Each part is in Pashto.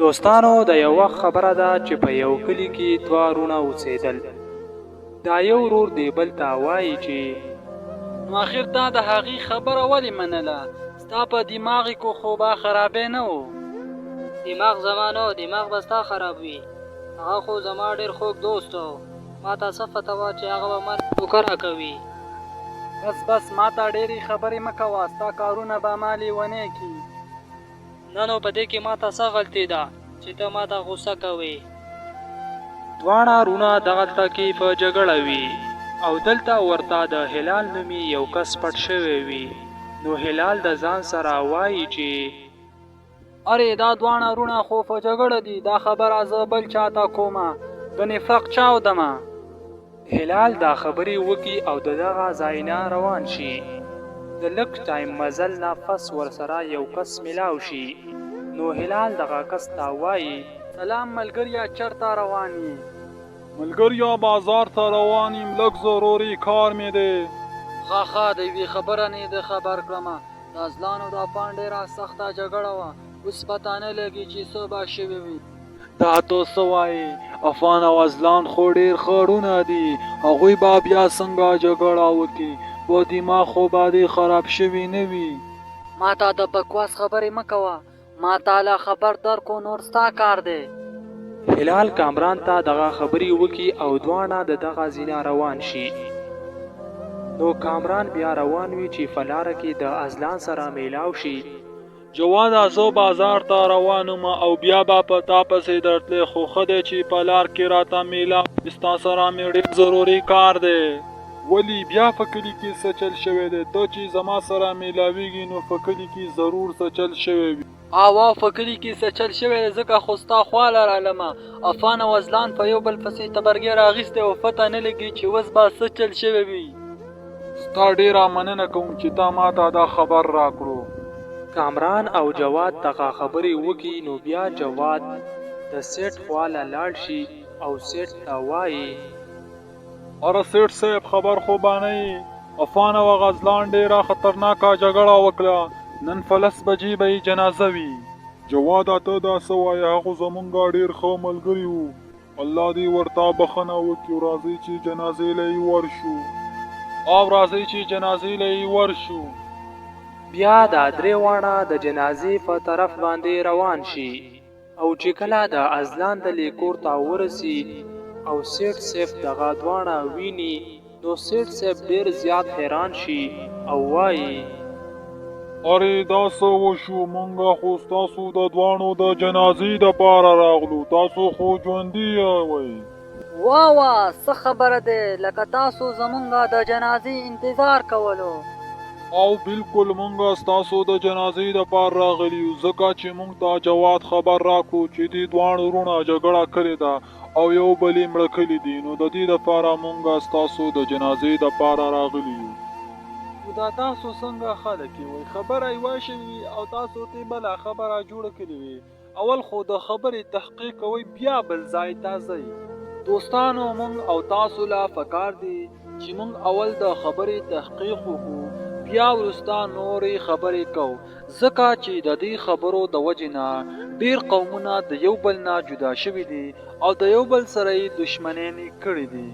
دوستانو د یو وخت خبره ده چې په یو کلي کې دوه وروڼه اوسېدل. دا یو ورور دی بل ته وایي چې نو اخر تا د هغې خبره ولې منله؟ ستا په دماغ کې خو به خرابې نه و. دماغ زما نه، دماغ به ستا خراب وي. هغه خو زما ډېر خوږ دوست و. ما ته څه پته وه چې هغه به ما دوکه راکوي. بس ما ته ډېرې خبرې مه کوه، ستا کارونه به ما لیونی کړي. نه نو په دې کې ما ته څه غلطي ده چې ته ما ته غوسه کوې؟ دواړه وروڼه دغلته کې په جګړه وي او دلته ورته د هلال نومي یو کس پټ شوی وي. نو هلال د ځان سره وایي چې ارې دا دواړه وروڼه خو په جګړه دي، دا خبره زه بل چاته کومه، د نفاق چاودمه. هلال دا خبرې وکي او د دغه ځای نه روان شي. د لږ ټایم مزل نه پس ورسره یو کس ملاو شي. نو هلال دغه کس ته وایي سلام ملګریا، چېرته روان یې؟ ملګریا بازار ته روان یم، لږ ضروري کار مې دی. ښه د یوې خبره نه دې خبر کړمه، د ازلانو د افغان ډېره سخته جګړه وه، اوس پته نه لګي چې څه به شوي وي. دا ته څه وایې؟ افغان او ازلان خو ډېر ښارونه دي، هغوی به بیا څنګه جګړه وکړي؟ په دماغ خو به دې خراب شوي نه وي. ما ته د بکواس خبرې مه کوه، ما تعالی خبر درکو، نور ستا کار دی. هلال کامران ته دغه خبرې وکي او دواړه د دغه ځینه روان شي. نو کامران بیا روان وي چې په لاره کې د ازلان سره میلاو شي. جواده زه بازار ته روان یم او بیا به په تا پسې درتلی، خو ښه دی چې په لار کې راته میلاو شي، ستا سره مې ډېر ضروري کار دی. ولی بیا په کلي کې څه چل شوی دی؟ ته چې زما سره میلاویږي نو په کلي کې ضرور څه چل شوی وي. اوا په کلي کې څه چل شوی دی، ځکه خو ستا خوا لرالمه. افغان او ازلان په یو بل پسې تبرګې راغیستی او پته نه لګي چې اوس به څه چل شوی وي. ستا ډېره مننه کوم چې تا ما ته دا خبر راکړو. کامران او جواد دغه خبرې وکي. نو بیا جواد د سیټ خوا له لاړ شي او سیټ ته وایي اره سیټ صاحب خبر خو به نه یې؟ افغان او غزلان ډېره خطرناکه جګړه وکړه، نن په 10 بجې به یې جنازه وي. جواده ته دا څه وایې؟ هغه زمونږ ډېر ښه ملګري وو، الله دې ورته بخښنه وکړي. راځئ چې جنازې له یې ورشو. بیا دا درې واړه د جنازې په طرف باندې روان شي او چې کله د ازلان د لیکور ته ورسي او سیټ صاحب دغه دواړه ویني، نو سیټ صاحب ډېر زیات حیران شي او وایي ارې دا څه وشو؟ مونږ خو ستاسو د دواړو د جنازې دپاره راغلو، تاسو خو ژوندي یاوئ. واه څه خبره دی، لکه تاسو زمونږ د جنازې انتظار کولو. او بالکل مونږ ستاسو د جنازې دپاره راغلي یو، ځکه چې مونږ ته جواد خبر راکړو چې دې دواړو وروڼه جګړه کړې ده او یو بل یې مړه کړي دي. نو د دې دپاره مونږ ستاسو د جنازې دپاره راغلي یو. دا تاسو څنګه خلک وي؟ خبره یوه شوي او تاسو ته بله خبره جوړه کړې وي. اول خو د خبرې تحقیق کوئ، بیا بل ځای ته ځئ. دوستانو مونږ او تاسو له پکار دی چې مونږ اول د خبرې تحقیق وکړو، بیا وروسته نورې خبرې کوو، ځکه چې د دې خبرو د وجې نه ډېر قومونه د یو بل نه جدا شوي دي او د یو بل سره یې دښمنۍ کړي دي.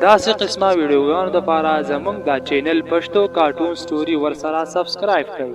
داسې قسمه ویډیوګانو دپاره زموږ دا چینل پښتو کارټون سټوري ورسره سبسکرایب کړئ.